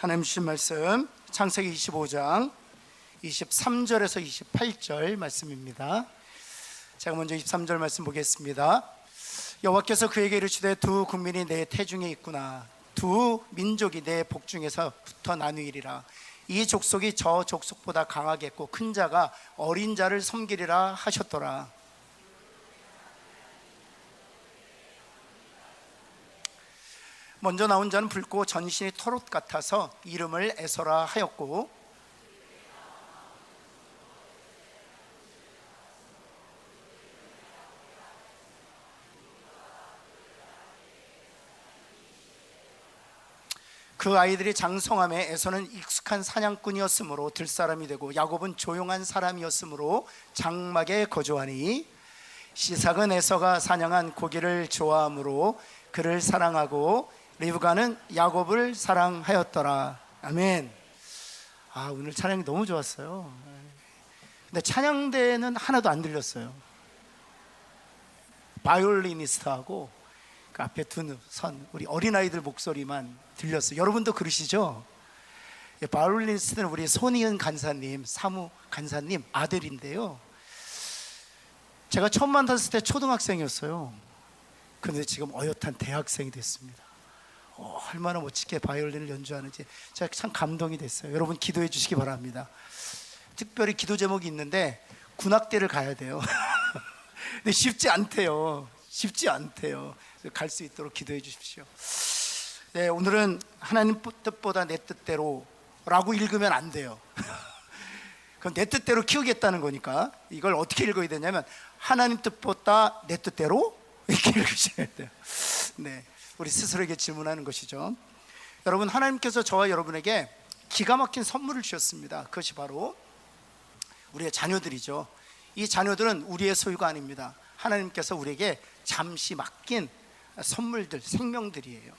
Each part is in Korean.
하나님 주신 말씀 창세기 25장 23절에서 28절 말씀입니다. 제가 먼저 23절 말씀 보겠습니다. 여호와께서 그에게 이르시되 두 국민이 내 태중에 있구나. 두 민족이 내 복중에서 붙어 나누이리라. 이 족속이 저 족속보다 강하겠고 큰 자가 어린 자를 섬기리라 하셨더라. 먼저 나온 자는 붉고 전신이 털옷 같아서 이름을 에서라 하였고, 그 아이들이 장성함에 에서는 익숙한 사냥꾼이었으므로 들사람이 되고 야곱은 조용한 사람이었으므로 장막에 거주하니, 이삭은 에서가 사냥한 고기를 좋아하므로 그를 사랑하고 리브가는 야곱을 사랑하였더라. 아멘. 오늘 찬양이 너무 좋았어요. 근데 찬양대는 하나도 안 들렸어요. 바이올리니스트하고 그 앞에 두 선 우리 어린아이들 목소리만 들렸어요. 여러분도 그러시죠? 바이올리니스트는 우리 손희은 간사님, 사무 간사님 아들인데요, 제가 처음 만났을 때 초등학생이었어요. 그런데 지금 어엿한 대학생이 됐습니다. 얼마나 멋지게 바이올린을 연주하는지 제가 참 감동이 됐어요. 여러분 기도해 주시기 바랍니다. 특별히 기도 제목이 있는데 군악대를 가야 돼요. 근데 쉽지 않대요. 갈 수 있도록 기도해 주십시오. 네, 오늘은 하나님 뜻보다 내 뜻대로 라고 읽으면 안 돼요. 그럼 내 뜻대로 키우겠다는 거니까 이걸 어떻게 읽어야 되냐면 하나님 뜻보다 내 뜻대로 이렇게 읽으셔야 돼요. 네, 우리 스스로에게 질문하는 것이죠. 여러분, 하나님께서 저와 여러분에게 기가 막힌 선물을 주셨습니다. 그것이 바로 우리의 자녀들이죠. 이 자녀들은 우리의 소유가 아닙니다. 하나님께서 우리에게 잠시 맡긴 선물들, 생명들이에요.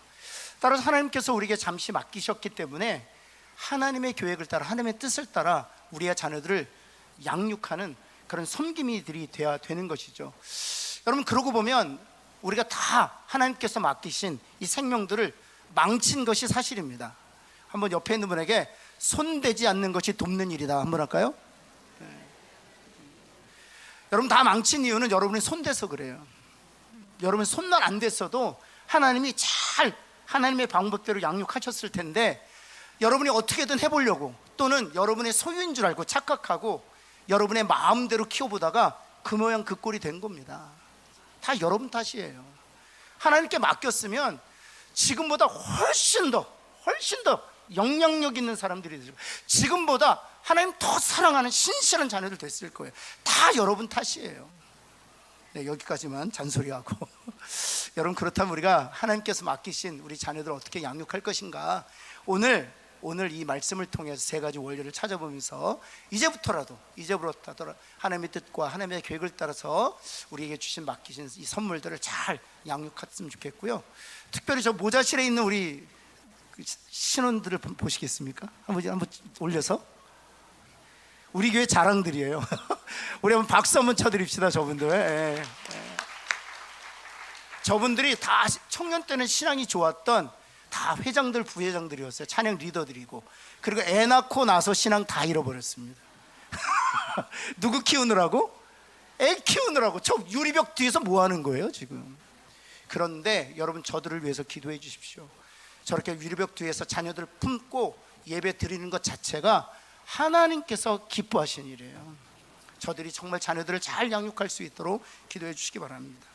따라서 하나님께서 우리에게 잠시 맡기셨기 때문에 하나님의 계획을 따라, 하나님의 뜻을 따라 우리의 자녀들을 양육하는 그런 섬김이들이 되어야 되는 것이죠. 여러분, 그러고 보면 우리가 다 하나님께서 맡기신 이 생명들을 망친 것이 사실입니다. 한번 옆에 있는 분에게 손대지 않는 것이 돕는 일이다 한번 할까요? 네. 여러분, 다 망친 이유는 여러분이 손대서 그래요. 여러분 손날 안 됐어도 하나님이 잘 하나님의 방법대로 양육하셨을 텐데 여러분이 어떻게든 해보려고, 또는 여러분의 소유인 줄 알고 착각하고 여러분의 마음대로 키워보다가 그 모양 그 꼴이 된 겁니다. 다 여러분 탓이에요. 하나님께 맡겼으면 지금보다 훨씬 더 영향력 있는 사람들이 되고, 지금보다 하나님 더 사랑하는 신실한 자녀들 됐을 거예요. 다 여러분 탓이에요. 네, 여기까지만 잔소리하고 여러분, 그렇다면 우리가 하나님께서 맡기신 우리 자녀들을 어떻게 양육할 것인가, 오늘 이 말씀을 통해서 세 가지 원리를 찾아보면서 이제부터라도 하나님의 뜻과 하나님의 계획을 따라서 우리에게 맡기신 이 선물들을 잘 양육했으면 좋겠고요. 특별히 저 모자실에 있는 우리 신혼들을 보시겠습니까? 한번 올려서. 우리 교회 자랑들이에요. 우리 한번 박수 한번 쳐드립시다. 저분들. 저분들이 다 청년 때는 신앙이 좋았던 다 회장들, 부회장들이었어요. 찬양 리더들이고. 그리고 애 낳고 나서 신앙 다 잃어버렸습니다. 누구 키우느라고? 애 키우느라고. 저 유리벽 뒤에서 뭐 하는 거예요 지금? 그런데 여러분, 저들을 위해서 기도해 주십시오. 저렇게 유리벽 뒤에서 자녀들을 품고 예배 드리는 것 자체가 하나님께서 기뻐하시는 일이에요. 저들이 정말 자녀들을 잘 양육할 수 있도록 기도해 주시기 바랍니다.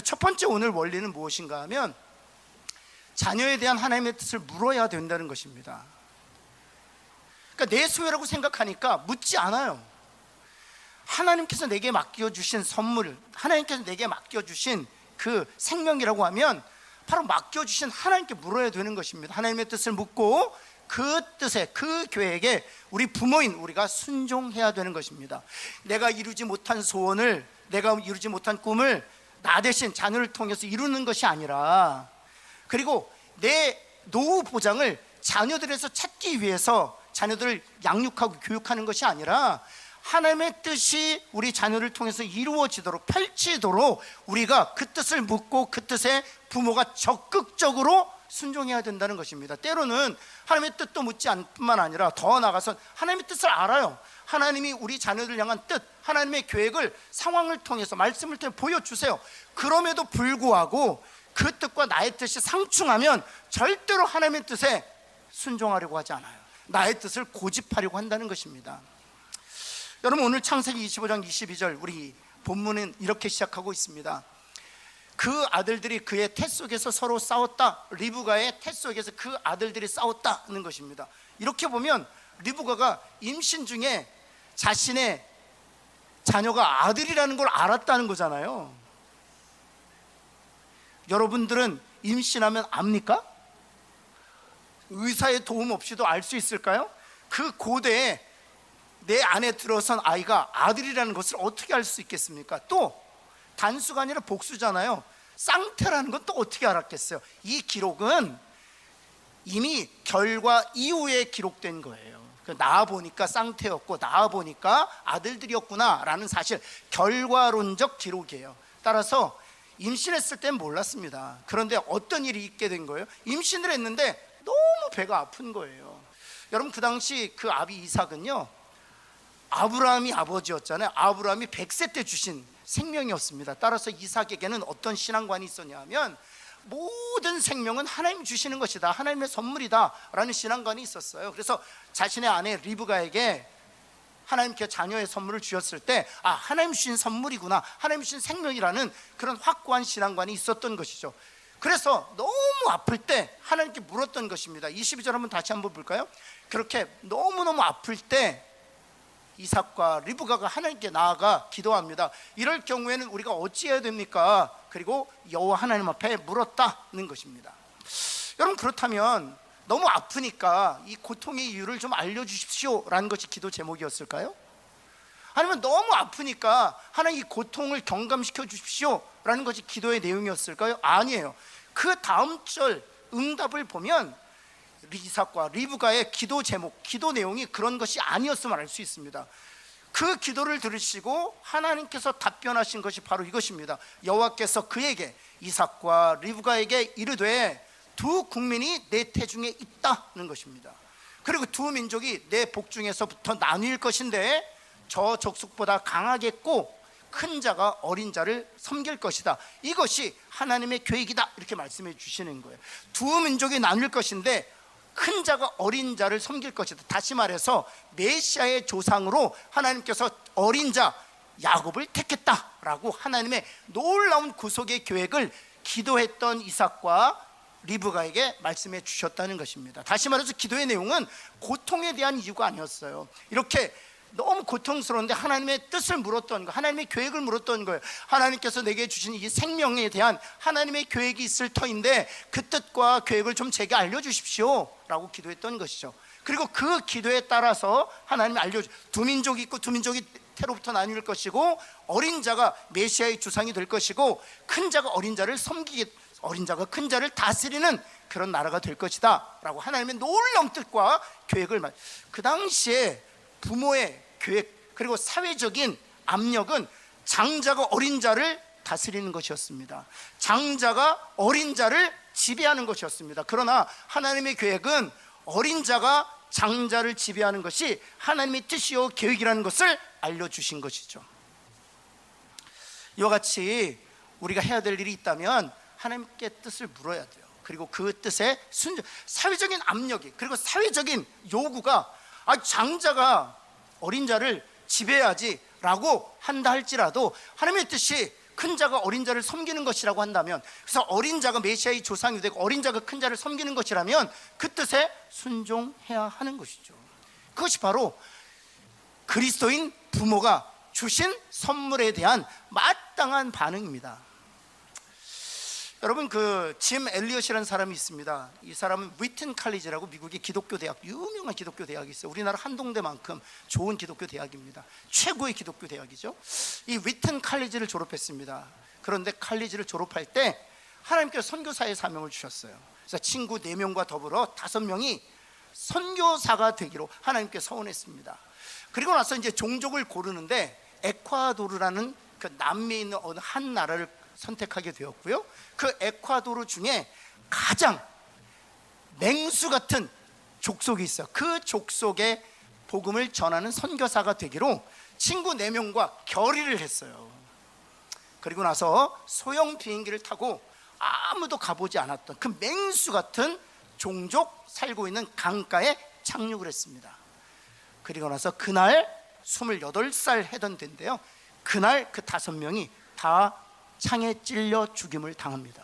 첫 번째 오늘 원리는 무엇인가 하면 자녀에 대한 하나님의 뜻을 물어야 된다는 것입니다. 그러니까 내 소유라고 생각하니까 묻지 않아요. 하나님께서 내게 맡겨주신 선물, 하나님께서 내게 맡겨주신 그 생명이라고 하면 바로 맡겨주신 하나님께 물어야 되는 것입니다. 하나님의 뜻을 묻고 그 뜻에, 그 계획에 우리 부모인 우리가 순종해야 되는 것입니다. 내가 이루지 못한 소원을, 내가 이루지 못한 꿈을 나 대신 자녀를 통해서 이루는 것이 아니라, 그리고 내 노후 보장을 자녀들에서 찾기 위해서 자녀들을 양육하고 교육하는 것이 아니라 하나님의 뜻이 우리 자녀를 통해서 이루어지도록, 펼치도록 우리가 그 뜻을 묻고 그 뜻에 부모가 적극적으로 순종해야 된다는 것입니다. 때로는 하나님의 뜻도 묻지 않을 뿐만 아니라 더 나아가서 하나님의 뜻을 알아요. 하나님이 우리 자녀들 향한 뜻, 하나님의 계획을 상황을 통해서, 말씀을 통해 보여주세요. 그럼에도 불구하고 그 뜻과 나의 뜻이 상충하면 절대로 하나님의 뜻에 순종하려고 하지 않아요. 나의 뜻을 고집하려고 한다는 것입니다. 여러분, 오늘 창세기 25장 22절 우리 본문은 이렇게 시작하고 있습니다. 그 아들들이 그의 태 속에서 서로 싸웠다. 리브가의 태 속에서 그 아들들이 싸웠다는 것입니다. 이렇게 보면 리브가가 임신 중에 자신의 자녀가 아들이라는 걸 알았다는 거잖아요. 여러분들은 임신하면 압니까? 의사의 도움 없이도 알 수 있을까요? 그 고대에 내 안에 들어선 아이가 아들이라는 것을 어떻게 알 수 있겠습니까? 또 단수가 아니라 복수잖아요. 쌍태라는 건 또 어떻게 알았겠어요? 이 기록은 이미 결과 이후에 기록된 거예요. 낳아보니까 쌍태였고 낳아보니까 아들들이었구나 라는 사실, 결과론적 기록이에요. 따라서 임신했을 땐 몰랐습니다. 그런데 어떤 일이 있게 된 거예요? 임신을 했는데 너무 배가 아픈 거예요. 여러분, 그 당시 그 아비 이삭은요, 아브라함이 아버지였잖아요. 아브라함이 100세 때 주신 생명이었습니다. 따라서 이삭에게는 어떤 신앙관이 있었냐 하면, 모든 생명은 하나님이 주시는 것이다, 하나님의 선물이다 라는 신앙관이 있었어요. 그래서 자신의 아내 리브가에게 하나님께 자녀의 선물을 주셨을 때, 아, 하나님 주신 선물이구나, 하나님 주신 생명이라는 그런 확고한 신앙관이 있었던 것이죠. 그래서 너무 아플 때 하나님께 물었던 것입니다. 22절 한번 다시 한번 볼까요? 그렇게 너무너무 아플 때 이삭과 리브가가 하나님께 나아가 기도합니다. 이럴 경우에는 우리가 어찌해야 됩니까? 그리고 여호와 하나님 앞에 물었다는 것입니다. 여러분, 그렇다면 너무 아프니까 이 고통의 이유를 좀 알려주십시오 라는 것이 기도 제목이었을까요? 아니면 너무 아프니까 하나님 이 고통을 경감시켜 주십시오 라는 것이 기도의 내용이었을까요? 아니에요. 그 다음 절 응답을 보면 이삭과 리브가의 기도 제목, 기도 내용이 그런 것이 아니었음을 알 수 있습니다. 그 기도를 들으시고 하나님께서 답변하신 것이 바로 이것입니다. 여호와께서 그에게, 이삭과 리브가에게 이르되 두 국민이 내 태중에 있다는 것입니다. 그리고 두 민족이 내 복중에서부터 나뉠 것인데 저 족속보다 강하겠고 큰 자가 어린 자를 섬길 것이다. 이것이 하나님의 계획이다, 이렇게 말씀해 주시는 거예요. 두 민족이 나뉠 것인데 큰 자가 어린 자를 섬길 것이다. 다시 말해서 메시아의 조상으로 하나님께서 어린 자 야곱을 택했다라고 하나님의 놀라운 구속의 계획을 기도했던 이삭과 리브가에게 말씀해 주셨다는 것입니다. 다시 말해서 기도의 내용은 고통에 대한 이유가 아니었어요. 이렇게 너무 고통스러운데 하나님의 뜻을 물었던 거, 하나님의 계획을 물었던 거예요. 하나님께서 내게 주신 이 생명에 대한 하나님의 계획이 있을 터인데 그 뜻과 계획을 좀 제게 알려주십시오 라고 기도했던 것이죠. 그리고 그 기도에 따라서 하나님이 두 민족이 있고 두 민족이 태로부터 나뉠 것이고 어린 자가 메시아의 주상이 될 것이고 큰 자가 어린 자를 어린 자가 큰 자를 다스리는 그런 나라가 될 것이다 라고 하나님의 놀라운 뜻과 계획을 그 당시에 부모의 계획 그리고 사회적인 압력은 장자가 어린 자를 다스리는 것이었습니다. 장자가 어린 자를 지배하는 것이었습니다. 그러나 하나님의 계획은 어린 자가 장자를 지배하는 것이 하나님의 뜻이요 계획이라는 것을 알려주신 것이죠. 이와 같이 우리가 해야 될 일이 있다면 하나님께 뜻을 물어야 돼요. 그리고 그 뜻에 사회적인 압력이, 그리고 사회적인 요구가 장자가 어린 자를 지배해야지 라고 한다 할지라도 하나님의 뜻이 큰 자가 어린 자를 섬기는 것이라고 한다면, 그래서 어린 자가 메시아의 조상이 되고 어린 자가 큰 자를 섬기는 것이라면 그 뜻에 순종해야 하는 것이죠. 그것이 바로 그리스도인 부모가 주신 선물에 대한 마땅한 반응입니다. 여러분, 짐 엘리엇이라는 사람이 있습니다. 이 사람은 위튼 칼리지라고 미국의 기독교 대학, 유명한 기독교 대학이 있어요. 우리나라 한동대만큼 좋은 기독교 대학입니다. 최고의 기독교 대학이죠. 이 위튼 칼리지를 졸업했습니다. 그런데 칼리지를 졸업할 때 하나님께서 선교사의 사명을 주셨어요. 그래서 친구 4명과 더불어 5명이 선교사가 되기로 하나님께 서원했습니다. 그리고 나서 이제 종족을 고르는데 에콰도르라는 그 남미에 있는 어느 한 나라를 선택하게 되었고요. 그 에콰도르 중에 가장 맹수 같은 족속이 있어요. 그 족속에 복음을 전하는 선교사가 되기로 친구 4명과 결의를 했어요. 그리고 나서 소형 비행기를 타고 아무도 가보지 않았던 그 맹수 같은 종족 살고 있는 강가에 착륙을 했습니다. 그리고 나서 그날 28살 해던 때인데요, 그날 그 5명이 다 창에 찔려 죽임을 당합니다.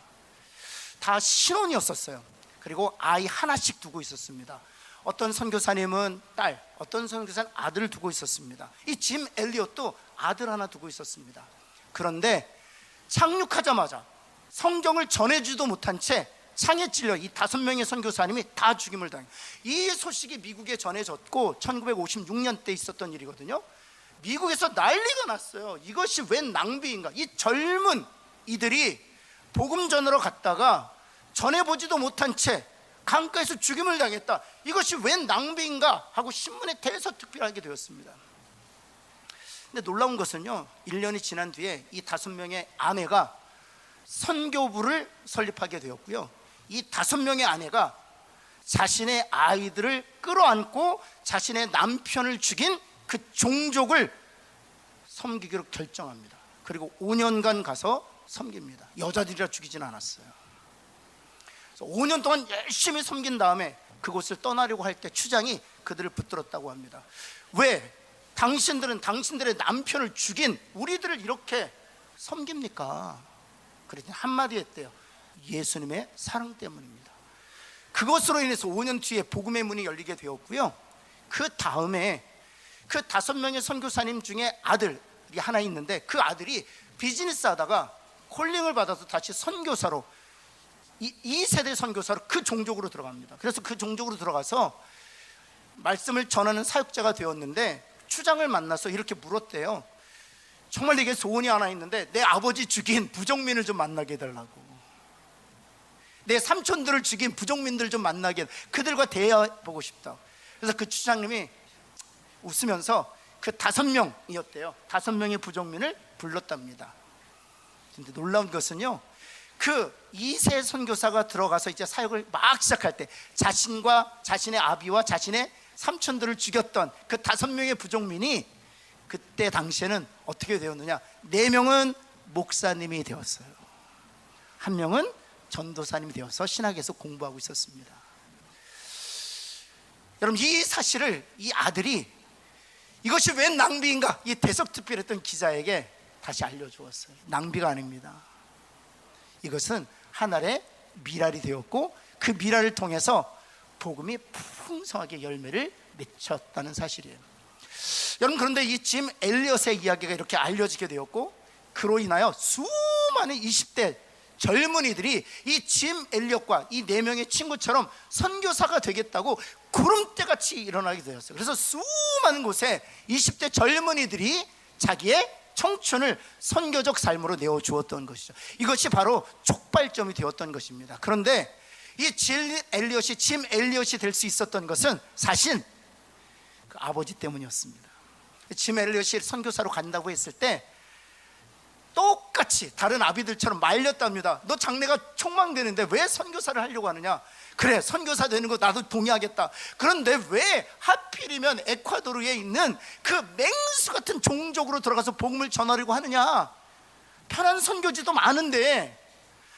다 신혼이었었어요. 그리고 아이 하나씩 두고 있었습니다. 어떤 선교사님은 딸, 어떤 선교사는 아들을 두고 있었습니다. 이 짐 엘리엇도 아들 하나 두고 있었습니다. 그런데 착륙하자마자 성경을 전해주지도 못한 채 창에 찔려 이 5명의 선교사님이 다 죽임을 당해요. 이 소식이 미국에 전해졌고 1956년 때 있었던 일이거든요. 미국에서 난리가 났어요. 이것이 웬 낭비인가. 이 젊은 이들이 복음 전하러 갔다가 전해보지도 못한 채 강가에서 죽임을 당했다. 이것이 웬 낭비인가 하고 신문에 대서특필하게 되었습니다. 근데 놀라운 것은요, 1년이 지난 뒤에 이 5명의 아내가 선교부를 설립하게 되었고요, 이 5명의 아내가 자신의 아이들을 끌어안고 자신의 남편을 죽인 그 종족을 섬기기로 결정합니다. 그리고 5년간 가서 섬깁니다. 여자들이라 죽이진 않았어요. 5년 동안 열심히 섬긴 다음에 그곳을 떠나려고 할 때 추장이 그들을 붙들었다고 합니다. 왜 당신들은 당신들의 남편을 죽인 우리들을 이렇게 섬깁니까? 그랬더니 한마디 했대요. 예수님의 사랑 때문입니다. 그것으로 인해서 5년 뒤에 복음의 문이 열리게 되었고요, 그 다음에 그 5명의 선교사님 중에 아들이 하나 있는데 그 아들이 비즈니스 하다가 콜링을 받아서 다시 선교사로, 2세대 선교사로 그 종족으로 들어갑니다. 그래서 그 종족으로 들어가서 말씀을 전하는 사역자가 되었는데 추장을 만나서 이렇게 물었대요. 정말 내게 소원이 하나 있는데 내 아버지 죽인 부족민을 좀 만나게 해달라고, 내 삼촌들을 죽인 부족민들 좀 만나게, 그들과 대화해보고 싶다. 그래서 그 추장님이 웃으면서 그 5명이었대요. 5명의 부족민을 불렀답니다. 근데 놀라운 것은요, 그 2세 선교사가 들어가서 이제 사역을 막 시작할 때 자신과 자신의 아비와 자신의 삼촌들을 죽였던 그 5명의 부족민이 그때 당시에는 어떻게 되었느냐, 4명은 목사님이 되었어요. 1명은 전도사님이 되어서 신학에서 공부하고 있었습니다. 여러분, 이 사실을 이 아들이 이것이 웬 낭비인가 이 대석특필했던 기자에게 다시 알려주었어요. 낭비가 아닙니다. 이것은 하늘의 미랄이 되었고 그 미랄을 통해서 복음이 풍성하게 열매를 맺혔다는 사실이에요. 여러분, 그런데 이 짐 엘리엇의 이야기가 이렇게 알려지게 되었고 그로 인하여 수많은 20대 젊은이들이 이 짐 엘리엇과 이 4명의 친구처럼 선교사가 되겠다고 구름대같이 일어나게 되었어요. 그래서 수많은 곳에 20대 젊은이들이 자기의 청춘을 선교적 삶으로 내어주었던 것이죠. 이것이 바로 촉발점이 되었던 것입니다. 그런데 이 짐 엘리엇이 될 수 있었던 것은 사실 그 아버지 때문이었습니다. 짐 엘리엇이 선교사로 간다고 했을 때 똑같이 다른 아비들처럼 말렸답니다. 너 장래가 촉망되는데 왜 선교사를 하려고 하느냐? 그래, 선교사 되는 거 나도 동의하겠다. 그런데 왜 하필이면 에콰도르에 있는 그 맹수 같은 종족으로 들어가서 복음을 전하려고 하느냐? 편한 선교지도 많은데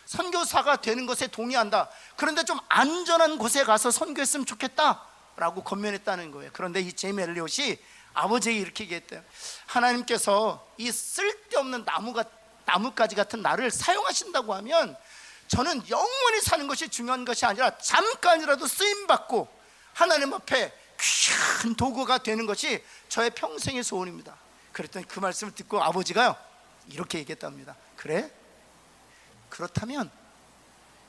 선교사가 되는 것에 동의한다. 그런데 좀 안전한 곳에 가서 선교했으면 좋겠다라고 권면했다는 거예요. 그런데 이 짐 엘리엇이 아버지에게 이렇게 얘기했대요. 하나님께서 이 쓸데없는 나뭇가지 같은 나를 사용하신다고 하면 저는 영원히 사는 것이 중요한 것이 아니라 잠깐이라도 쓰임받고 하나님 앞에 귀한 도구가 되는 것이 저의 평생의 소원입니다. 그랬더니 그 말씀을 듣고 아버지가요 이렇게 얘기했답니다. 그래? 그렇다면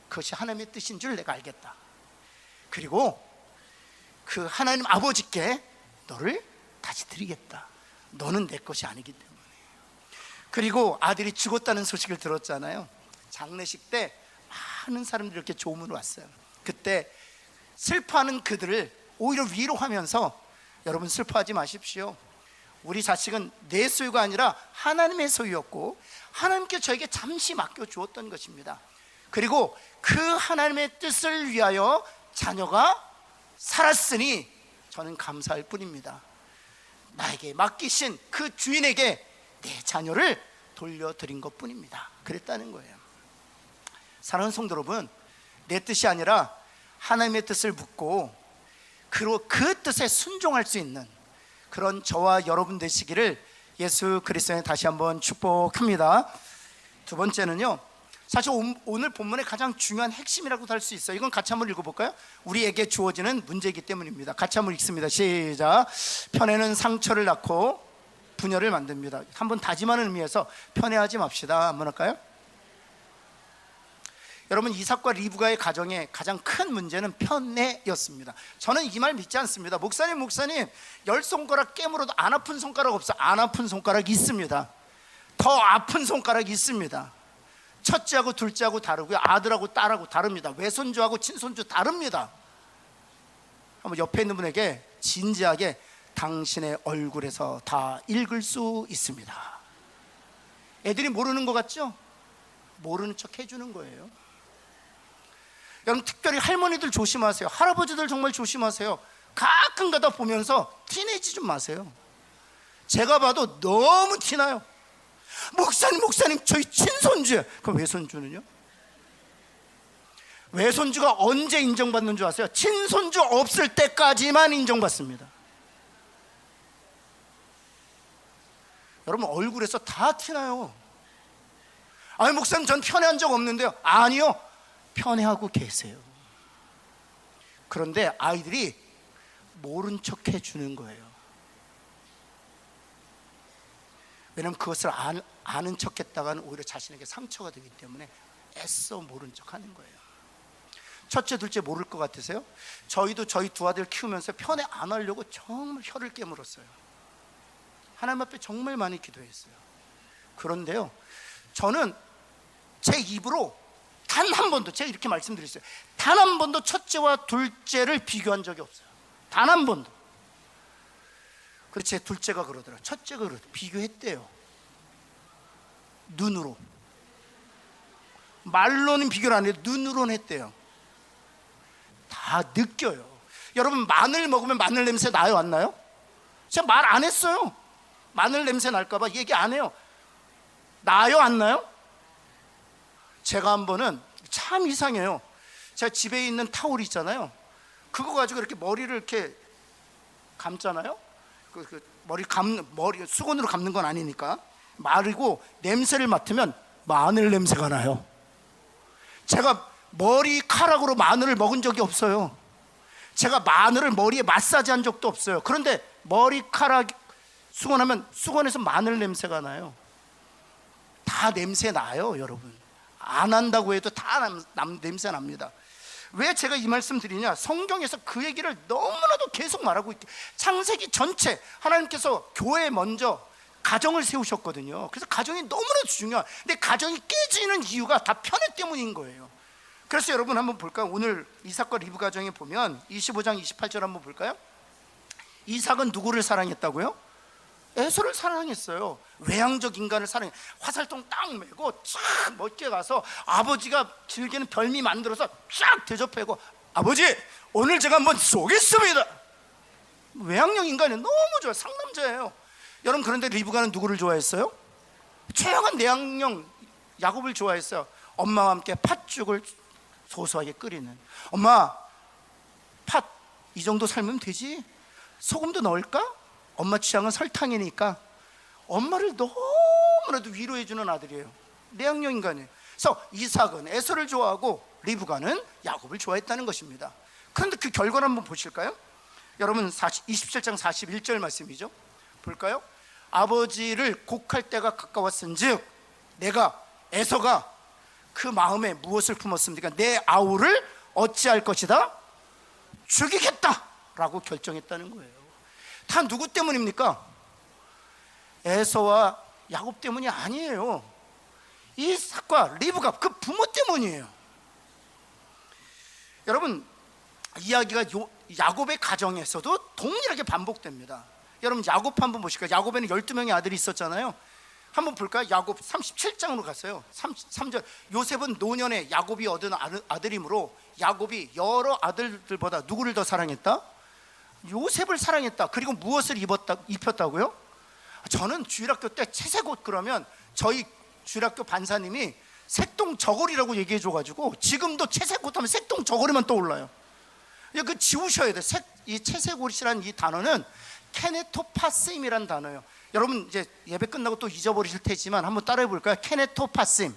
그것이 하나님의 뜻인 줄 내가 알겠다. 그리고 그 하나님 아버지께 너를 다시 드리겠다. 너는 내 것이 아니기 때문에. 그리고 아들이 죽었다는 소식을 들었잖아요. 장례식 때 많은 사람들이 이렇게 조문을 왔어요. 그때 슬퍼하는 그들을 오히려 위로하면서 여러분 슬퍼하지 마십시오. 우리 자식은 내 소유가 아니라 하나님의 소유였고 하나님께 저에게 잠시 맡겨주었던 것입니다. 그리고 그 하나님의 뜻을 위하여 자녀가 살았으니 저는 감사할 뿐입니다. 나에게 맡기신 그 주인에게 내 자녀를 돌려드린 것 뿐입니다. 그랬다는 거예요. 사랑하는 성도 여러분, 내 뜻이 아니라 하나님의 뜻을 묻고 그 뜻에 순종할 수 있는 그런 저와 여러분 되시기를 예수 그리스도에 다시 한번 축복합니다. 두 번째는요, 사실 오늘 본문의 가장 중요한 핵심이라고도 할 수 있어요. 이건 같이 한번 읽어볼까요? 우리에게 주어지는 문제이기 때문입니다. 같이 한번 읽습니다. 시작. 편애는 상처를 낳고 분열을 만듭니다. 한번 다짐하는 의미에서 편애하지 맙시다. 한번 할까요? 여러분, 이삭과 리브가의 가정의 가장 큰 문제는 편애였습니다. 저는 이 말 믿지 않습니다. 목사님 10손가락 깨물어도 안 아픈 손가락 없어. 안 아픈 손가락 있습니다. 더 아픈 손가락이 있습니다. 첫째하고 둘째하고 다르고요, 아들하고 딸하고 다릅니다. 외손주하고 친손주 다릅니다. 한번 옆에 있는 분에게 진지하게 당신의 얼굴에서 다 읽을 수 있습니다. 애들이 모르는 것 같죠? 모르는 척 해주는 거예요. 여러분, 특별히 할머니들 조심하세요. 할아버지들 정말 조심하세요. 가끔 가다 보면서 티내지 좀 마세요. 제가 봐도 너무 티나요. 목사님 저희 친손주예요. 그럼 외손주는요? 외손주가 언제 인정받는 줄 아세요? 친손주 없을 때까지만 인정받습니다. 여러분, 얼굴에서 다 티나요. 아니 목사님 전 편애한 적 없는데요. 아니요, 편애하고 계세요. 그런데 아이들이 모른 척 해주는 거예요. 왜냐하면 그것을 아는 척 했다가는 오히려 자신에게 상처가 되기 때문에 애써 모른 척 하는 거예요. 첫째 둘째 모를 것 같으세요? 저희도 저희 두 아들 키우면서 편애 안 하려고 정말 혀를 깨물었어요. 하나님 앞에 정말 많이 기도했어요. 그런데요, 저는 제 입으로 단 한 번도, 제가 이렇게 말씀드렸어요, 단 한 번도 첫째와 둘째를 비교한 적이 없어요. 단 한 번도. 그래서 제 둘째가 그러더라고요. 첫째가 그러더라고요. 비교했대요. 눈으로. 말로는 비교를 안 해도 눈으로는 했대요. 다 느껴요. 여러분, 마늘 먹으면 마늘 냄새 나요, 안 나요? 제가 말 안 했어요. 마늘 냄새 날까봐 얘기 안 해요. 나요, 안 나요? 제가 한 번은 참 이상해요. 제가 집에 있는 타올 있잖아요. 그거 가지고 이렇게 머리를 이렇게 감잖아요. 머리 수건으로 감는 건 아니니까. 마르고 냄새를 맡으면 마늘 냄새가 나요. 제가 머리카락으로 마늘을 먹은 적이 없어요. 제가 마늘을 머리에 마사지한 적도 없어요. 그런데 머리카락 수건하면 수건에서 마늘 냄새가 나요. 다 냄새 나요, 여러분. 안 한다고 해도 다 냄새 납니다. 왜 제가 이 말씀 드리냐? 성경에서 그 얘기를 너무나도 계속 말하고 있게, 창세기 전체 하나님께서 교회에 먼저 가정을 세우셨거든요. 그래서 가정이 너무나도 중요해요. 근데 가정이 깨지는 이유가 다 편애 때문인 거예요. 그래서 여러분 한번 볼까요? 오늘 이삭과 리브 가정에 보면 25장 28절 한번 볼까요? 이삭은 누구를 사랑했다고요? 에서를 사랑했어요. 외향적 인간을 사랑해. 화살통 딱 메고 쫙 멋게 가서 아버지가 즐기는 별미 만들어서 쫙 대접하고, 아버지 오늘 제가 한번 쏘겠습니다. 외향적 인간이 너무 좋아요. 상남자예요. 여러분, 그런데 리브가는 누구를 좋아했어요? 최악한 내향형 야곱을 좋아했어요. 엄마와 함께 팥죽을 소소하게 끓이는, 엄마 팥 이 정도 삶으면 되지, 소금도 넣을까? 엄마 취향은 설탕이니까. 엄마를 너무나도 위로해주는 아들이에요. 내향형 인간이에요. 그래서 이삭은 에서를 좋아하고 리브가는 야곱을 좋아했다는 것입니다. 그런데 그 결과를 한번 보실까요? 여러분 27장 41절 말씀이죠. 볼까요? 아버지를 곡할 때가 가까웠은즉 내가 에서가 그 마음에 무엇을 품었습니까? 내 아우를 어찌할 것이다? 죽이겠다 라고 결정했다는 거예요. 다 누구 때문입니까? 에서와 야곱 때문이 아니에요. 이삭과 리브가 그 부모 때문이에요. 여러분, 이야기가 야곱의 가정에서도 동일하게 반복됩니다. 여러분, 야곱 한번 보실까요? 야곱에는 12명의 아들이 있었잖아요. 한번 볼까요? 야곱 37장으로 갔어요. 33절. 요셉은 노년에 야곱이 얻은 아들이므로 야곱이 여러 아들들보다 누구를 더 사랑했다? 요셉을 사랑했다. 그리고 무엇을 입혔다고요? 저는 주일학교 때 채색 옷 그러면 저희 주일학교 반사님이 색동 저고리라고 얘기해 줘가지고 지금도 채색 옷 하면 색동 저고리만 떠올라요. 그 지우셔야 돼. 이 채색 옷이라는 이 단어는 케네토파심이라는 단어예요. 여러분 이제 예배 끝나고 또 잊어버리실 테지만 한번 따라해 볼까요? 케네토파심.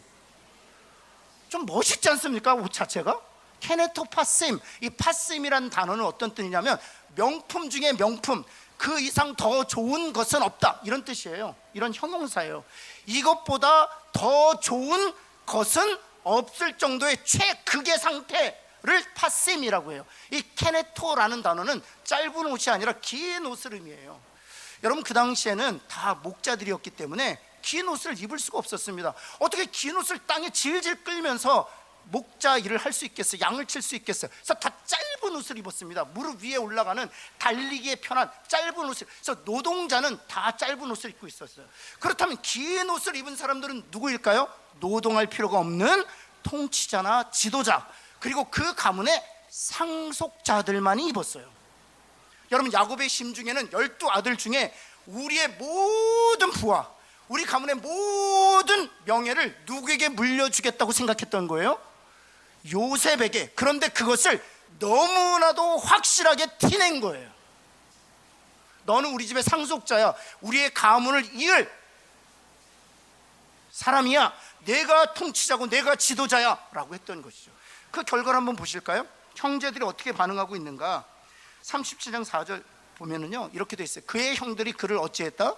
좀 멋있지 않습니까? 옷 자체가? 케네토파심. 이 파심이라는 단어는 어떤 뜻이냐면 명품 중에 명품, 그 이상 더 좋은 것은 없다, 이런 뜻이에요. 이런 형용사예요. 이것보다 더 좋은 것은 없을 정도의 최극의 상태를 파심이라고 해요. 이 케네토라는 단어는 짧은 옷이 아니라 긴 옷을 의미해요. 여러분 그 당시에는 다 목자들이었기 때문에 긴 옷을 입을 수가 없었습니다. 어떻게 긴 옷을 땅에 질질 끌면서 목자 일을 할 수 있겠어요? 양을 칠 수 있겠어요? 그래서 다 짧은 옷을 입었습니다. 무릎 위에 올라가는 달리기에 편한 짧은 옷을. 그래서 노동자는 다 짧은 옷을 입고 있었어요. 그렇다면 긴 옷을 입은 사람들은 누구일까요? 노동할 필요가 없는 통치자나 지도자, 그리고 그 가문의 상속자들만이 입었어요. 여러분 야곱의 심중에는 12아들 중에 우리의 모든 부와 우리 가문의 모든 명예를 누구에게 물려주겠다고 생각했던 거예요? 요셉에게. 그런데 그것을 너무나도 확실하게 티낸 거예요. 너는 우리 집의 상속자야, 우리의 가문을 이을 사람이야, 내가 통치자고 내가 지도자야 라고 했던 것이죠. 그 결과를 한번 보실까요? 형제들이 어떻게 반응하고 있는가? 37장 4절 보면은요 이렇게 돼 있어요. 그의 형들이 그를 어찌했다?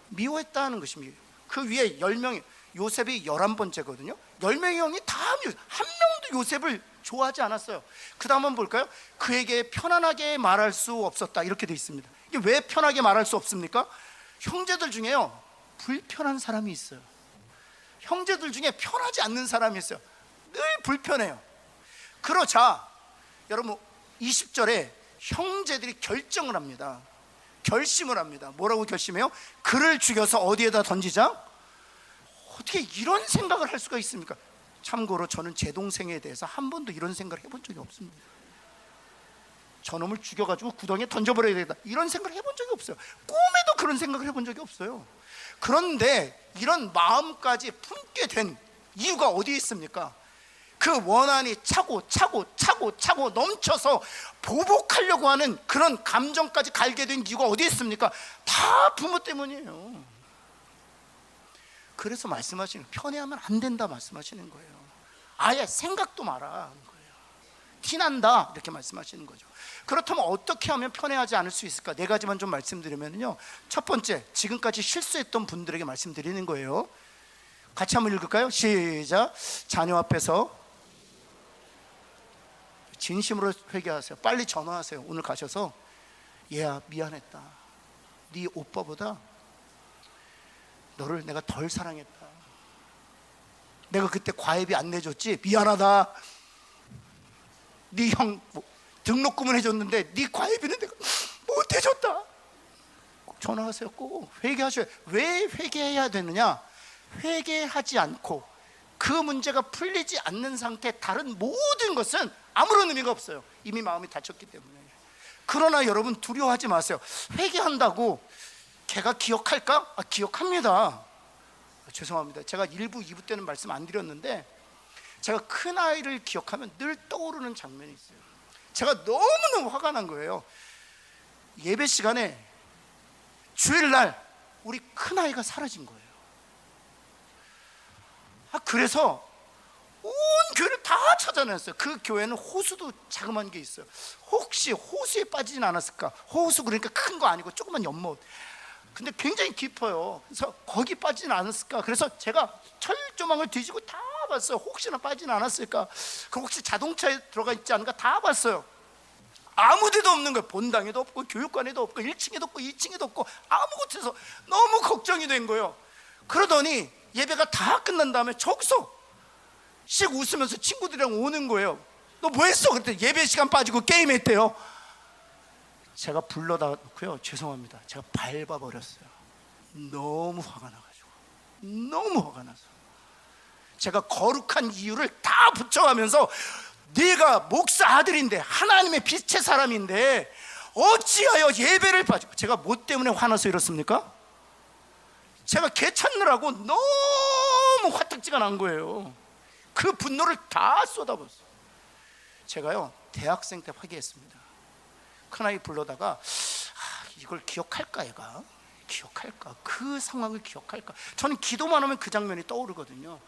미워했다는 것입니다. 그 위에 10명이, 요셉이 11번째거든요 10명의 형이 다 한 명도 요셉을 좋아하지 않았어요. 그 다음 한번 볼까요? 그에게 편안하게 말할 수 없었다, 이렇게 돼 있습니다. 이게 왜 편하게 말할 수 없습니까? 형제들 중에요 불편한 사람이 있어요. 형제들 중에 편하지 않는 사람이 있어요. 늘 불편해요. 그러자 여러분 20절에 형제들이 결정을 합니다. 결심을 합니다. 뭐라고 결심해요? 그를 죽여서 어디에다 던지자? 어떻게 이런 생각을 할 수가 있습니까? 참고로 저는 제 동생에 대해서 한 번도 이런 생각을 해본 적이 없습니다. 저놈을 죽여가지고 구덩이에 던져버려야 되겠다, 이런 생각을 해본 적이 없어요. 꿈에도 그런 생각을 해본 적이 없어요. 그런데 이런 마음까지 품게 된 이유가 어디에 있습니까? 그 원한이 차고 넘쳐서 보복하려고 하는 그런 감정까지 갈게 된 이유가 어디에 있습니까? 다 부모 때문이에요. 그래서 말씀하시는, 편애하면 안 된다 말씀하시는 거예요. 아예 생각도 마라 하는 거예요. 티난다 이렇게 말씀하시는 거죠. 그렇다면 어떻게 하면 편애하지 않을 수 있을까? 4가지만 좀 말씀드리면요, 첫 번째, 지금까지 실수했던 분들에게 말씀드리는 거예요. 같이 한번 읽을까요? 시작. 자녀 앞에서 진심으로 회개하세요. 빨리 전화하세요. 오늘 가셔서 얘야 미안했다, 네 오빠보다 너를 내가 덜 사랑했다, 내가 그때 과외비 안 내줬지, 미안하다, 네 형 등록금은 해줬는데 네 과외비는 내가 못 해줬다. 꼭 전화하세요. 꼭 회개하셔야. 왜 회개해야 되느냐? 회개하지 않고 그 문제가 풀리지 않는 상태, 다른 모든 것은 아무런 의미가 없어요. 이미 마음이 다쳤기 때문에. 그러나 여러분 두려워하지 마세요. 회개한다고 걔가 기억할까? 기억합니다. 죄송합니다. 제가 1부, 2부 때는 말씀 안 드렸는데 제가 큰아이를 기억하면 늘 떠오르는 장면이 있어요. 제가 너무너무 화가 난 거예요. 예배 시간에 주일날 우리 큰아이가 사라진 거예요. 그래서 온 교회를 다 찾아냈어요. 그 교회는 호수도 자그마한 게 있어요. 혹시 호수에 빠지진 않았을까? 호수 그러니까 큰 거 아니고 조그만 연못, 근데 굉장히 깊어요. 그래서 거기 빠지진 않았을까? 그래서 제가 철조망을 뒤지고 다 봤어요. 혹시나 빠지진 않았을까? 그 혹시 자동차에 들어가 있지 않은가 다 봤어요. 아무 데도 없는 거예요. 본당에도 없고 교육관에도 없고 1층에도 없고 2층에도 없고 아무 곳에서. 너무 걱정이 된 거예요. 그러더니 예배가 다 끝난 다음에 저기서 씩 웃으면서 친구들이랑 오는 거예요. 너 뭐 했어? 그랬더니 예배 시간 빠지고 게임했대요. 제가 불러다 놓고요, 죄송합니다, 제가 밟아버렸어요. 너무 화가 나가지고, 너무 화가 나서 제가 거룩한 이유를 다 붙여가면서 네가 목사 아들인데 하나님의 빛의 사람인데 어찌하여 예배를 빠지고. 제가 뭐 때문에 화나서 이렇습니까? 제가 개 찾느라고 너무 화딱지가 난 거예요. 그 분노를 다 쏟아붓었어요. 제가요 대학생 때 회개했습니다. 큰아이 불러다가 이걸 기억할까 얘가? 기억할까? 그 상황을 기억할까? 저는 기도만 하면 그 장면이 떠오르거든요.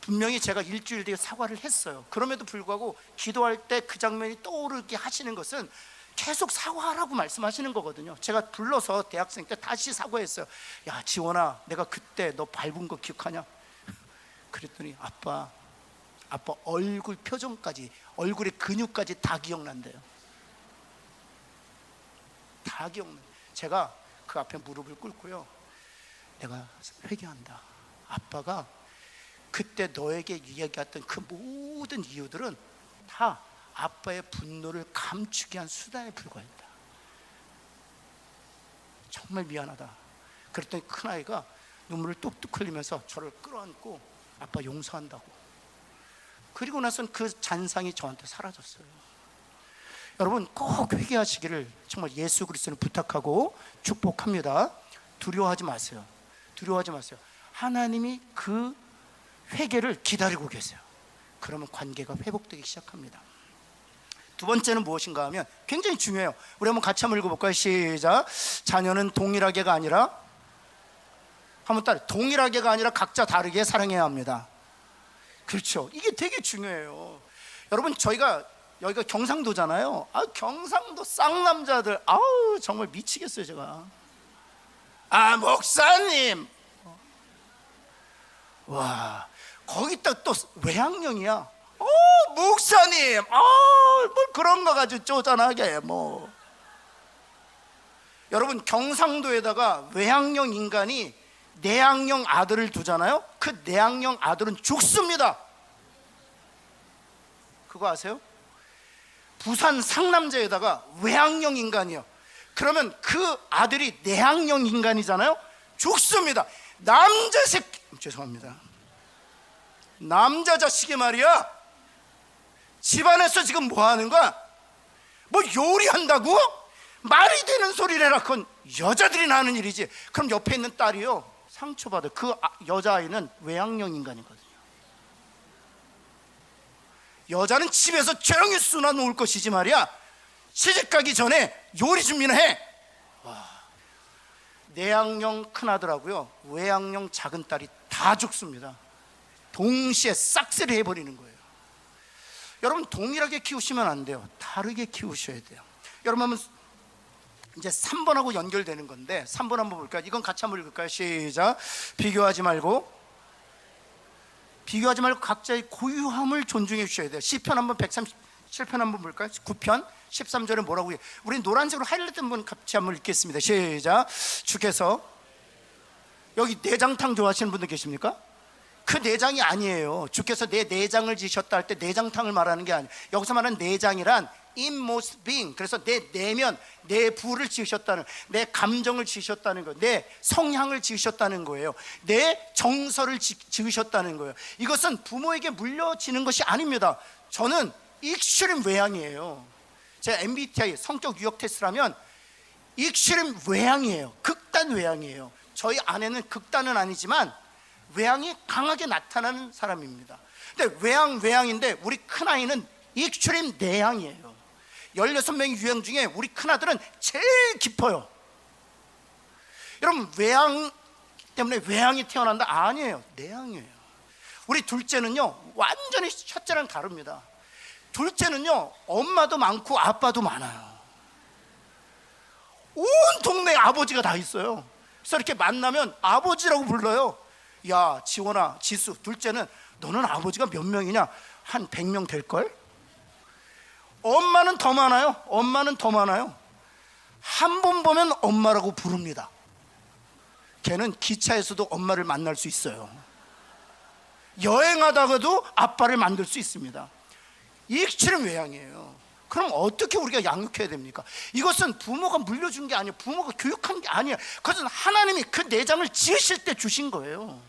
분명히 제가 일주일 뒤에 사과를 했어요. 그럼에도 불구하고 기도할 때 그 장면이 떠오르게 하시는 것은 계속 사과하라고 말씀하시는 거거든요. 제가 불러서 대학생 때 다시 사과했어요. 야 지원아, 내가 그때 너 밟은 거 기억하냐? 그랬더니 아빠 얼굴 표정까지, 얼굴의 근육까지 다 기억난대요. 다 기억나. 제가 그 앞에 무릎을 꿇고요, 내가 회개한다. 아빠가 그때 너에게 이야기했던 그 모든 이유들은 다 아빠의 분노를 감추기 위한 수단에 불과했다. 정말 미안하다. 그랬더니 큰아이가 눈물을 뚝뚝 흘리면서 저를 끌어안고 아빠 용서한다고. 그리고 나서는 그 잔상이 저한테 사라졌어요. 여러분 꼭 회개하시기를 정말 예수 그리스도를 부탁하고 축복합니다. 두려워하지 마세요. 두려워하지 마세요. 하나님이 그 회개를 기다리고 계세요. 그러면 관계가 회복되기 시작합니다. 두 번째는 무엇인가 하면 굉장히 중요해요. 우리 한번 같이 한번 읽어볼까요? 시작. 자녀는 동일하게가 아니라, 한번 따라, 동일하게가 아니라 각자 다르게 사랑해야 합니다. 그렇죠. 이게 되게 중요해요. 여러분 저희가 여기가 경상도잖아요. 경상도 쌍남자들 정말 미치겠어요 제가. 목사님, 와 거기다 또 외향령이야. 목사님, 뭘 그런 거 가지고 쪼잔하게 뭐. 여러분 경상도에다가 외향령 인간이 내향령 아들을 두잖아요. 그 내향령 아들은 죽습니다. 그거 아세요? 부산 상남자에다가 외향령 인간이요. 그러면 그 아들이 내향령 인간이잖아요. 죽습니다. 남자 새끼, 죄송합니다. 남자 자식이 말이야, 집안에서 지금 뭐 하는 거야? 뭐 요리한다고? 말이 되는 소리를 해라. 그건 여자들이 하는 일이지. 그럼 옆에 있는 딸이요, 상처받아. 그 여자아이는 외향령 인간이거든요. 여자는 집에서 조용히 쑤나 놓을 것이지 말이야, 시집가기 전에 요리 준비는 해. 내향령 큰아들하고요 외향령 작은 딸이 다 죽습니다. 동시에 싹쓸이 해버리는 거예요. 여러분 동일하게 키우시면 안 돼요. 다르게 키우셔야 돼요. 여러분 한번 이제 3번하고 연결되는 건데 3번 한번 볼까요? 이건 같이 한번 읽을까요? 시작. 비교하지 말고 각자의 고유함을 존중해 주셔야 돼요. 시편 한번 137편 한번 볼까요? 9편 13절에 뭐라고 해요? 우리 노란색으로 하이라이트 한번 같이 한번 읽겠습니다. 시작. 주께서, 여기 내장탕 좋아하시는 분들 계십니까? 그 내장이 아니에요. 주께서 내 내장을 지으셨다 할 때 내장탕을 말하는 게 아니에요. 여기서 말하는 내장이란 inmost being, 그래서 내 내면, 내 부를 지으셨다는, 내 감정을 지으셨다는 거예요. 내 성향을 지으셨다는 거예요. 내 정서를 지으셨다는 거예요. 이것은 부모에게 물려지는 것이 아닙니다. 저는 익스트림 외향이에요. 제가 MBTI 성격 유형 테스트를 하면 익스트림 외향이에요. 극단 외향이에요. 저희 아내는 극단은 아니지만 외향이 강하게 나타나는 사람입니다. 근데 외향인데 우리 큰아이는 익스트림 내향이에요. 16명의 유형 중에 우리 큰아들은 제일 깊어요. 여러분 외향 때문에 외향이 태어난다? 아니에요. 내향이에요. 우리 둘째는요 완전히 첫째랑 다릅니다. 둘째는요 엄마도 많고 아빠도 많아요. 온 동네에 아버지가 다 있어요. 그래서 이렇게 만나면 아버지라고 불러요. 야 지원아, 지수, 둘째는 너는 아버지가 몇 명이냐? 한 100명 될걸? 엄마는 더 많아요. 한 번 보면 엄마라고 부릅니다. 걔는 기차에서도 엄마를 만날 수 있어요. 여행하다가도 아빠를 만들 수 있습니다. 익스트림 외향이에요. 그럼 어떻게 우리가 양육해야 됩니까? 이것은 부모가 물려준 게 아니에요. 부모가 교육한 게 아니에요. 그것은 하나님이 그 내장을 지으실 때 주신 거예요.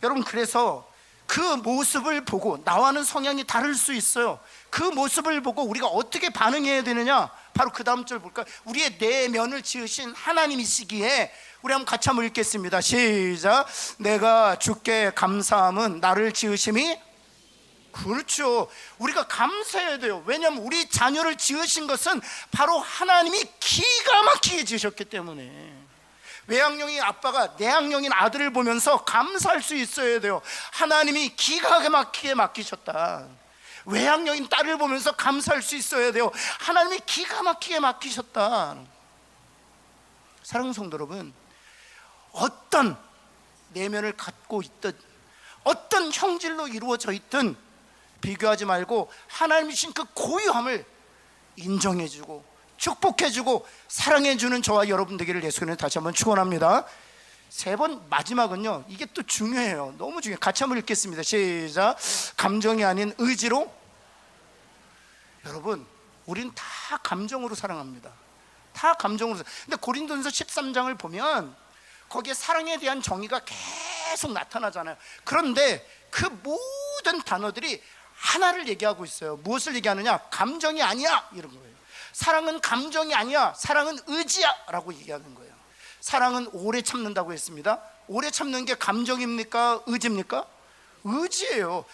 여러분 그래서 그 모습을 보고, 나와는 성향이 다를 수 있어요. 그 모습을 보고 우리가 어떻게 반응해야 되느냐, 바로 그 다음 절 볼까요? 우리의 내면을 지으신 하나님이시기에, 우리 한번 같이 한번 읽겠습니다. 시작. 내가 주께 감사함은 나를 지으심이. 그렇죠. 우리가 감사해야 돼요. 왜냐하면 우리 자녀를 지으신 것은 바로 하나님이 기가 막히게 지으셨기 때문에. 외양령인 아빠가 내양령인 아들을 보면서 감사할 수 있어야 돼요. 하나님이 기가 막히게 맡기셨다. 외양령인 딸을 보면서 감사할 수 있어야 돼요. 하나님이 기가 막히게 맡기셨다. 사랑하는 성도 여러분, 어떤 내면을 갖고 있든, 어떤 형질로 이루어져 있든 비교하지 말고 하나님이신 그 고유함을 인정해주고 축복해주고 사랑해주는 저와 여러분 되기를 예수 그리스도로 다시 한번 축원합니다. 세 번 마지막은요, 이게 또 중요해요. 너무 중요해요. 같이 한번 읽겠습니다. 시작. 감정이 아닌 의지로. 여러분, 우리는 다 감정으로 사랑합니다. 다 감정으로. 근데 고린도전서 13장을 보면 거기에 사랑에 대한 정의가 계속 나타나잖아요. 그런데 그 모든 단어들이 하나를 얘기하고 있어요. 무엇을 얘기하느냐? 감정이 아니야, 이런 거예요. 사랑은 감정이 아니야, 사랑은 의지야 라고 얘기하는 거예요. 사랑은 오래 참는다고 했습니다. 오래 참는 게 감정입니까? 의지입니까? 의지예요.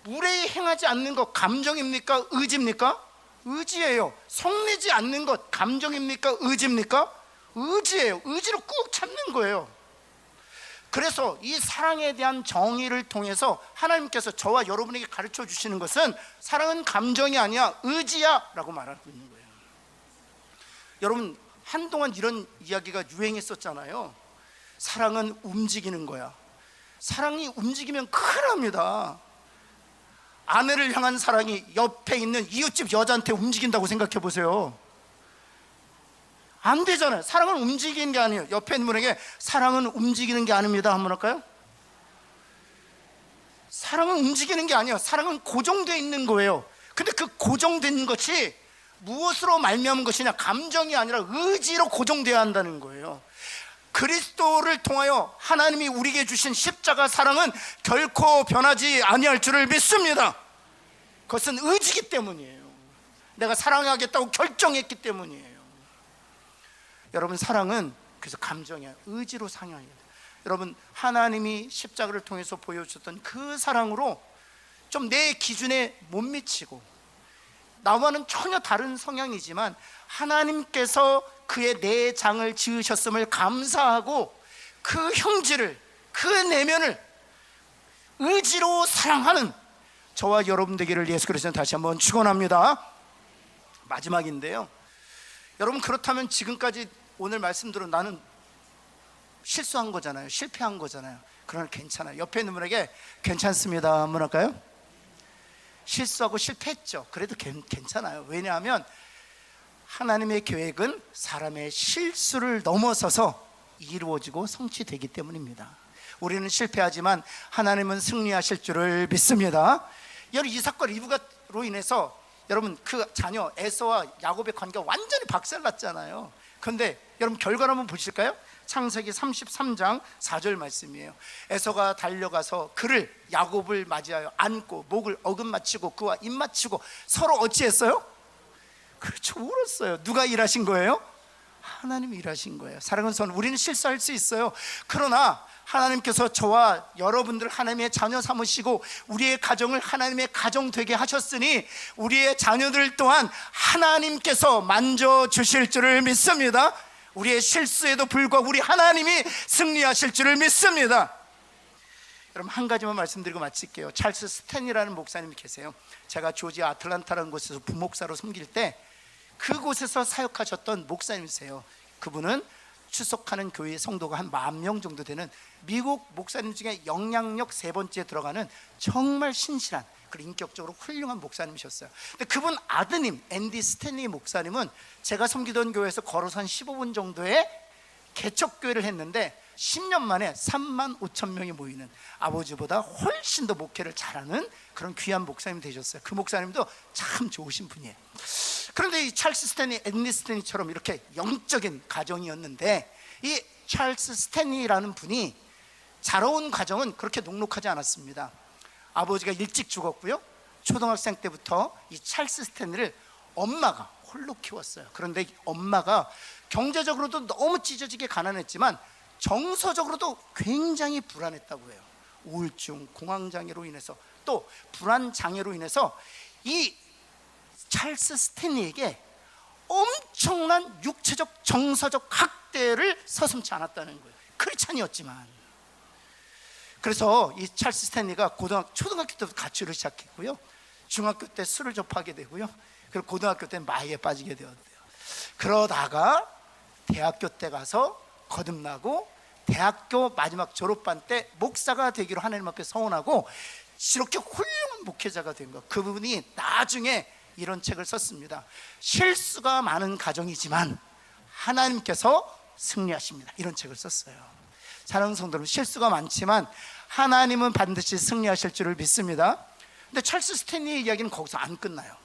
무례히 행하지 않는 것 감정입니까? 의지입니까? 의지예요. 성내지 않는 것 감정입니까? 의지입니까? 의지예요. 의지로 꾹 참는 거예요. 그래서 이 사랑에 대한 정의를 통해서 하나님께서 저와 여러분에게 가르쳐 주시는 것은 사랑은 감정이 아니야, 의지야 라고 말하고 있는 거예요. 여러분, 한동안 이런 이야기가 유행했었잖아요. 사랑은 움직이는 거야. 사랑이 움직이면 큰일 납니다. 아내를 향한 사랑이 옆에 있는 이웃집 여자한테 움직인다고 생각해 보세요. 안 되잖아요. 사랑은 움직이는 게 아니에요. 옆에 있는 분에게 사랑은 움직이는 게 아닙니다 한번 할까요? 사랑은 움직이는 게 아니에요. 사랑은 고정되어 있는 거예요. 근데 그 고정된 것이 무엇으로 말미암은 것이냐? 감정이 아니라 의지로 고정되어야 한다는 거예요. 그리스도를 통하여 하나님이 우리에게 주신 십자가 사랑은 결코 변하지 아니할 줄을 믿습니다. 그것은 의지기 때문이에요. 내가 사랑하겠다고 결정했기 때문이에요. 여러분, 사랑은 그래서 감정이야, 의지로 상해야 돼요. 여러분, 하나님이 십자가를 통해서 보여주셨던 그 사랑으로 좀 내 기준에 못 미치고, 나와는 전혀 다른 성향이지만 하나님께서 그의 내장을 지으셨음을 감사하고 그 형질을, 그 내면을 의지로 사랑하는 저와 여러분 되기를 예수 그리스도는 다시 한번 축원합니다. 마지막인데요, 여러분, 그렇다면 지금까지 오늘 말씀대로 나는 실수한 거잖아요. 실패한 거잖아요. 그러나 괜찮아요. 옆에 있는 분에게 괜찮습니다 한번 할까요? 실수하고 실패했죠. 그래도 괜찮아요. 왜냐하면 하나님의 계획은 사람의 실수를 넘어서서 이루어지고 성취되기 때문입니다. 우리는 실패하지만 하나님은 승리하실 줄을 믿습니다. 여러분, 이 사건 이후로 인해서 여러분, 그 자녀 에서와 야곱의 관계가 완전히 박살났잖아요. 그런데 여러분, 결과를 한번 보실까요? 창세기 33장 4절 말씀이에요. 에서가 달려가서 그를, 야곱을 맞이하여 안고 목을 어긋맞히고 그와 입맞추고 서로 어찌했어요? 그렇죠, 울었어요. 누가 일하신 거예요? 하나님이 일하신 거예요. 사랑하는 son, 우리는 실수할 수 있어요. 그러나 하나님께서 저와 여러분들 하나님의 자녀 삼으시고 우리의 가정을 하나님의 가정 되게 하셨으니 우리의 자녀들 또한 하나님께서 만져주실 줄을 믿습니다. 우리의 실수에도 불구하고 우리 하나님이 승리하실 줄을 믿습니다. 여러분, 한 가지만 말씀드리고 마칠게요. 찰스 스탠이라는 목사님이 계세요. 제가 조지아 아틀란타라는 곳에서 부목사로 섬길 때 그곳에서 사역하셨던 목사님이세요. 그분은 출석하는 교회 성도가 한 10,000명 정도 되는 미국 목사님 중에 영향력 3번째에 들어가는 정말 신실한, 그리고 인격적으로 훌륭한 목사님이셨어요. 근데 그분 아드님 앤디 스탠리 목사님은 제가 섬기던 교회에서 걸어서 한 15분 정도의 개척교회를 했는데 10년 만에 35,000명이 모이는, 아버지보다 훨씬 더 목회를 잘하는 그런 귀한 목사님이 되셨어요. 그 목사님도 참 좋으신 분이에요. 그런데 이 찰스 스탠리, 앤디 스탠리처럼 이렇게 영적인 가정이었는데 이 찰스 스탠리라는 분이 자라온 가정은 그렇게 녹록하지 않았습니다. 아버지가 일찍 죽었고요. 초등학생 때부터 이 찰스 스탠리를 엄마가 홀로 키웠어요. 그런데 엄마가 경제적으로도 너무 찢어지게 가난했지만 정서적으로도 굉장히 불안했다고 해요. 우울증, 공황장애로 인해서, 또 불안장애로 인해서 이 찰스 스탠리에게 엄청난 육체적, 정서적 학대를 서슴지 않았다는 거예요. 크리스찬이었지만. 그래서 이 찰스 스탠리가 초등학교 때부터 가출을 시작했고요. 중학교 때 술을 접하게 되고요. 그리고 고등학교 때 마약에 빠지게 되었대요. 그러다가 대학교 때 가서 거듭나고 대학교 마지막 졸업반 때 목사가 되기로 하나님 앞에 서원하고 이렇게 훌륭한 목회자가 된 것. 그분이 나중에 이런 책을 썼습니다. 실수가 많은 가정이지만 하나님께서 승리하십니다. 이런 책을 썼어요. 사랑하는 성도 여러분, 실수가 많지만 하나님은 반드시 승리하실 줄을 믿습니다. 근데 찰스 스탠리의 이야기는 거기서 안 끝나요.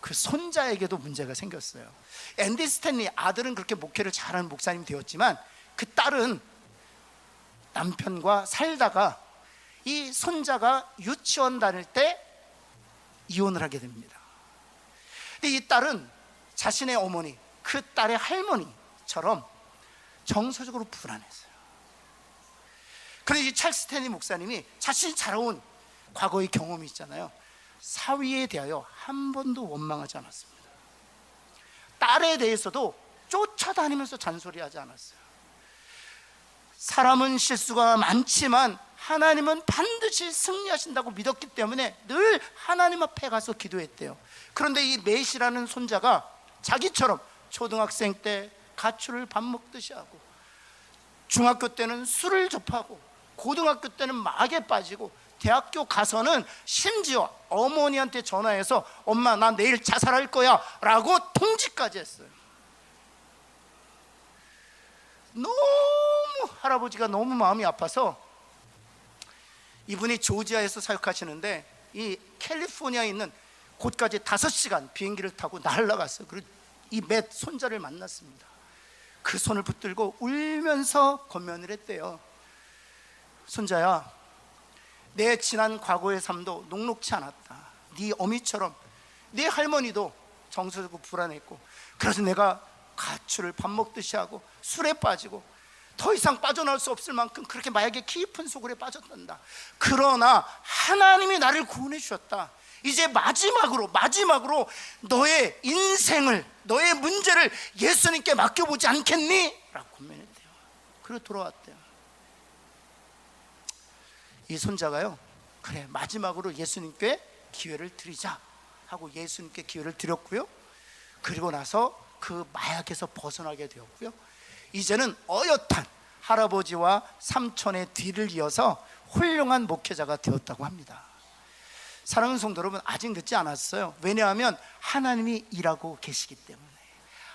그 손자에게도 문제가 생겼어요. 앤디 스탠리 아들은 그렇게 목회를 잘하는 목사님 되었지만 그 딸은 남편과 살다가 이 손자가 유치원 다닐 때 이혼을 하게 됩니다. 근데 이 딸은 자신의 어머니, 그 딸의 할머니처럼 정서적으로 불안했어요. 그래서 이 찰스 스탠리 목사님이 자신이 자라온 과거의 경험이 있잖아요. 사위에 대하여 한 번도 원망하지 않았습니다. 딸에 대해서도 쫓아다니면서 잔소리하지 않았어요. 사람은 실수가 많지만 하나님은 반드시 승리하신다고 믿었기 때문에 늘 하나님 앞에 가서 기도했대요. 그런데 이 메시라는 손자가 자기처럼 초등학생 때 가출을 밥 먹듯이 하고, 중학교 때는 술을 접하고, 고등학교 때는 마약에 빠지고, 대학교 가서는 심지어 어머니한테 전화해서 엄마 나 내일 자살할 거야 라고 통지까지 했어요. 너무 할아버지가 너무 마음이 아파서 이분이 조지아에서 사역하시는데 이 캘리포니아에 있는 곳까지 5시간 비행기를 타고 날아갔어요. 그리고 이 맷 손자를 만났습니다. 그 손을 붙들고 울면서 권면을 했대요. 손자야, 내 지난 과거의 삶도 녹록치 않았다. 네 어미처럼 네 할머니도 정서적으로 불안했고, 그래서 내가 가출을 밥 먹듯이 하고 술에 빠지고 더 이상 빠져나올 수 없을 만큼 그렇게 마약의 깊은 소굴에 빠졌단다. 그러나 하나님이 나를 구원해 주셨다. 이제 마지막으로 너의 인생을, 너의 문제를 예수님께 맡겨보지 않겠니? 라고 권면했대요. 그리고 돌아왔대요. 이 손자가요, 그래 마지막으로 예수님께 기회를 드리자 하고 예수님께 기회를 드렸고요. 그리고 나서 그 마약에서 벗어나게 되었고요. 이제는 어엿한 할아버지와 삼촌의 뒤를 이어서 훌륭한 목회자가 되었다고 합니다. 사랑하는 성도 여러분, 아직 늦지 않았어요. 왜냐하면 하나님이 일하고 계시기 때문에.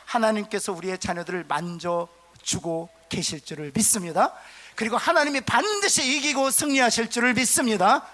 하나님께서 우리의 자녀들을 만져주고 계실 줄을 믿습니다. 그리고 하나님이 반드시 이기고 승리하실 줄을 믿습니다.